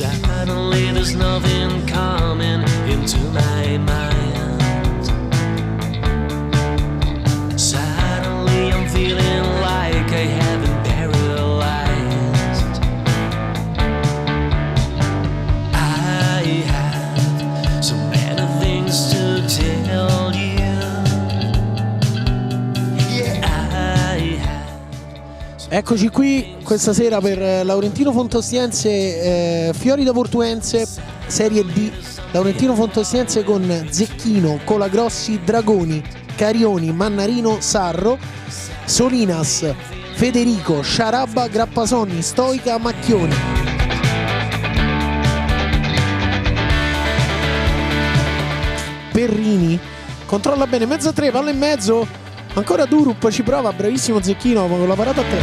Suddenly there's nothing coming into my mind. Suddenly I'm feeling like I have been paralyzed. I have so many things to tell you. Eccoci qui questa sera per Laurentino Fontostiense, Fiori Portuense, Serie D. Laurentino Fontostiense con Zecchino, Colagrossi, Dragoni, Carioni, Mannarino, Sarro, Solinas, Federico, Sciarabba, Grappasonni, Stoica, Macchioni. Perrini controlla bene, mezzo a 3, palla in mezzo. Ancora Durup, ci prova, bravissimo Zecchino con la parata a 3.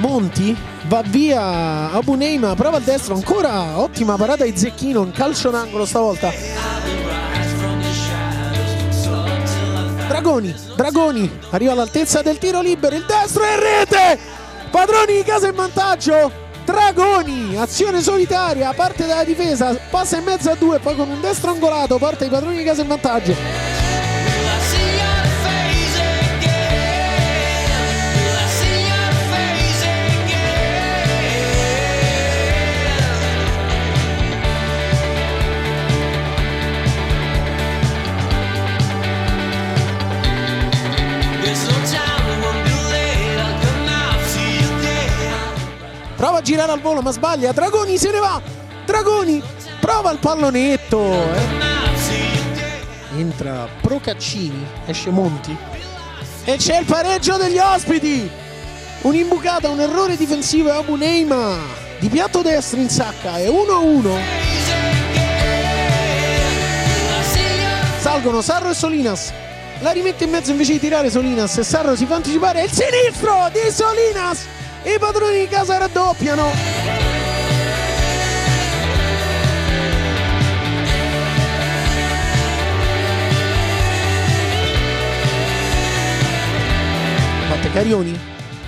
Monti va via, Abuneima prova al destro, ancora ottima parata di Zecchino, in calcio d'angolo stavolta. Dragoni arriva all'altezza del tiro libero, il destro e rete! Padroni di casa in vantaggio. Dragoni, azione solitaria, parte dalla difesa, passa in mezzo a 2, poi con un destro angolato porta i padroni di casa in vantaggio. Prova a girare al volo ma sbaglia, Dragoni se ne va, Dragoni prova il pallonetto, entra Procaccini, esce Monti e c'è il pareggio degli ospiti, un'imbucata, un errore difensivo e Abuneima di piatto destro in sacca, è 1-1. Salgono Sarro e Solinas, la rimette in mezzo invece di tirare Solinas e Sarro si fa anticipare, il sinistro di Solinas. I padroni di casa raddoppiano. Batte Carioni,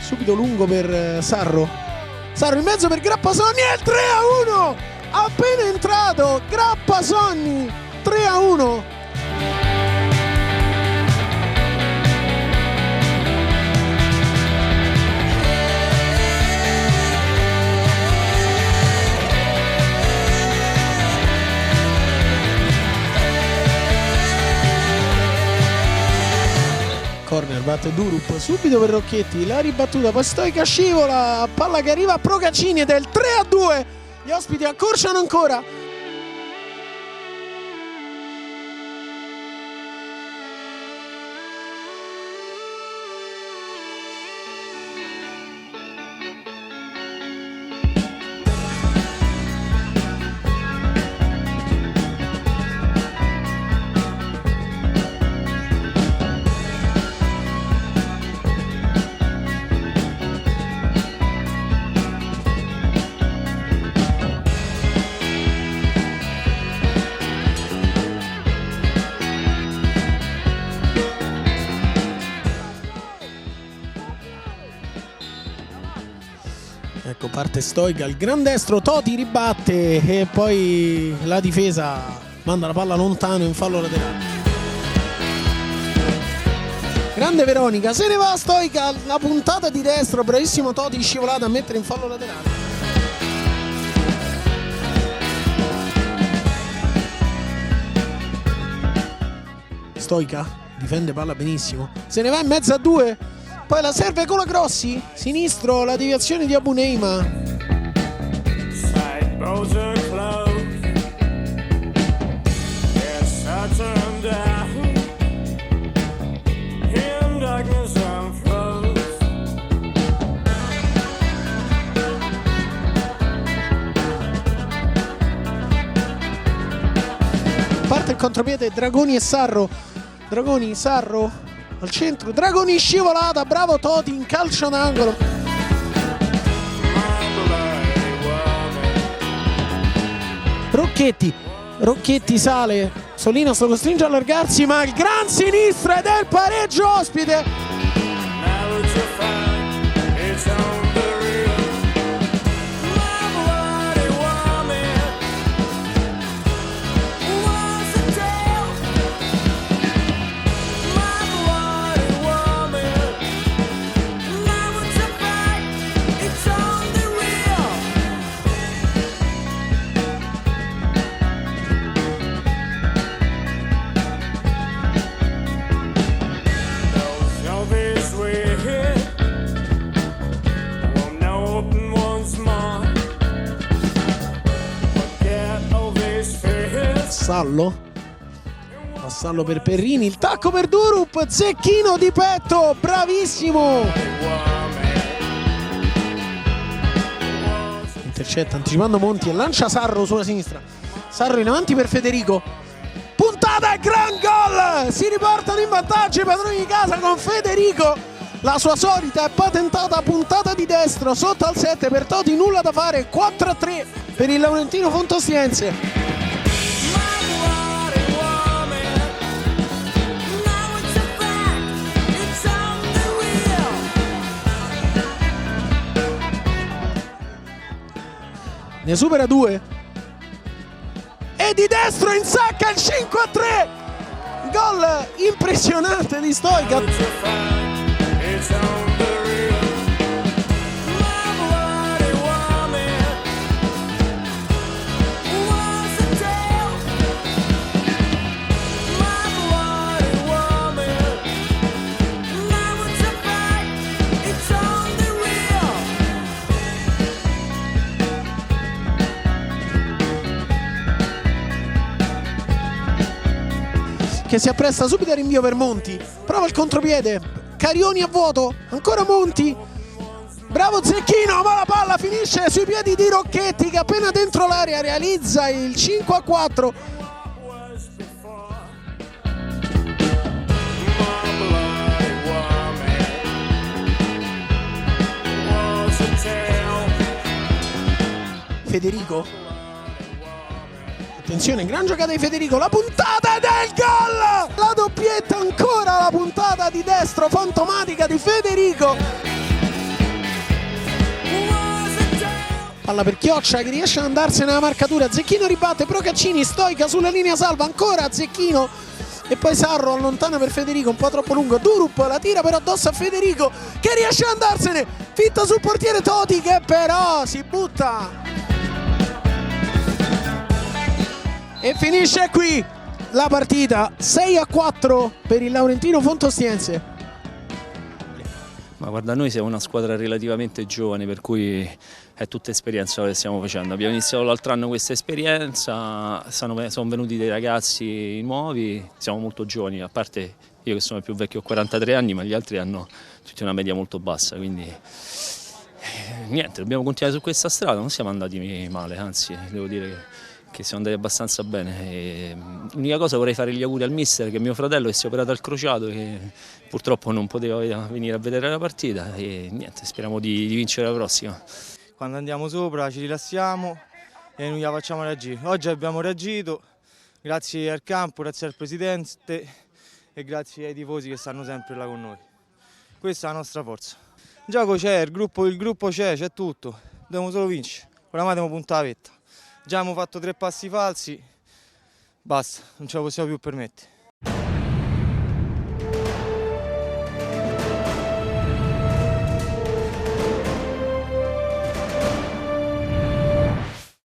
subito lungo per Sarro. Sarro in mezzo per Grappasonni e il 3-1. Appena entrato Grappasonni, 3-1. Corner, batte Durup, subito per Rocchetti, la ribattuta, poi Stoica scivola, palla che arriva a Procaccini ed è il 3-2, gli ospiti accorciano ancora. Ecco, parte Stoica, il gran destro, Toti ribatte e poi la difesa manda la palla lontano in fallo laterale. Grande Veronica, se ne va Stoica, la puntata di destro, bravissimo Toti, scivolata a mettere in fallo laterale. Stoica difende palla benissimo, se ne va in mezzo a 2. Poi la serve Colagrossi, sinistro, la deviazione di Abuneima. Parte il contropiede Dragoni e Sarro. Dragoni, Sarro al centro, Dragoni scivolata, bravo Toti in calcio d'angolo. Rocchetti sale, Solinas lo costringe a allargarsi ma il gran sinistro ed è il pareggio ospite. Vassallo per Perrini, il tacco per Durup, Zecchino di petto, bravissimo, intercetta anticipando Monti e lancia Sarro sulla sinistra, Sarro in avanti per Federico, puntata e gran gol, si riportano in vantaggio i padroni di casa con Federico, la sua solita e patentata puntata di destro sotto al 7 per Toti, nulla da fare, 4-3 per il Laurentino Fontosiense. Ne supera 2 e di destro insacca il 5-3, gol impressionante di Stoica. Che si appresta subito al rinvio per Monti, prova il contropiede, Carioni a vuoto, ancora Monti, bravo Zecchino, ma la palla finisce sui piedi di Rocchetti che appena dentro l'area realizza il 5-4. Federico, attenzione, gran giocata di Federico, la puntata del gol! La doppietta ancora, la puntata di destro fantomatica di Federico. Palla per Chioccia che riesce ad andarsene alla marcatura, Zecchino ribatte, Procaccini, Stoica sulla linea salva, ancora Zecchino e poi Sarro allontana per Federico, un po' troppo lungo, Durup la tira però addosso a Federico che riesce ad andarsene, fitta sul portiere Toti che però si butta. E finisce qui la partita, 6-4 per il Laurentino Fontosiense. Ma guarda, noi siamo una squadra relativamente giovane, per cui è tutta esperienza che stiamo facendo. Abbiamo iniziato l'altro anno questa esperienza, sono venuti dei ragazzi nuovi, siamo molto giovani, a parte io che sono il più vecchio, ho 43 anni, ma gli altri hanno tutti una media molto bassa, quindi niente, dobbiamo continuare su questa strada, non siamo andati male, anzi devo dire che siamo andati abbastanza bene. L'unica cosa, vorrei fare gli auguri al mister, che mio fratello che si è operato al crociato, che purtroppo non poteva venire a vedere la partita, e niente, speriamo di vincere la prossima. Quando andiamo sopra ci rilassiamo e non la facciamo reagire. Oggi abbiamo reagito grazie al campo, grazie al presidente e grazie ai tifosi che stanno sempre là con noi. Questa è la nostra forza. Il gioco c'è, il gruppo c'è tutto, dobbiamo solo vincere. Oramai dobbiamo puntare la vetta. Già abbiamo fatto 3 passi falsi, basta, non ce la possiamo più permettere.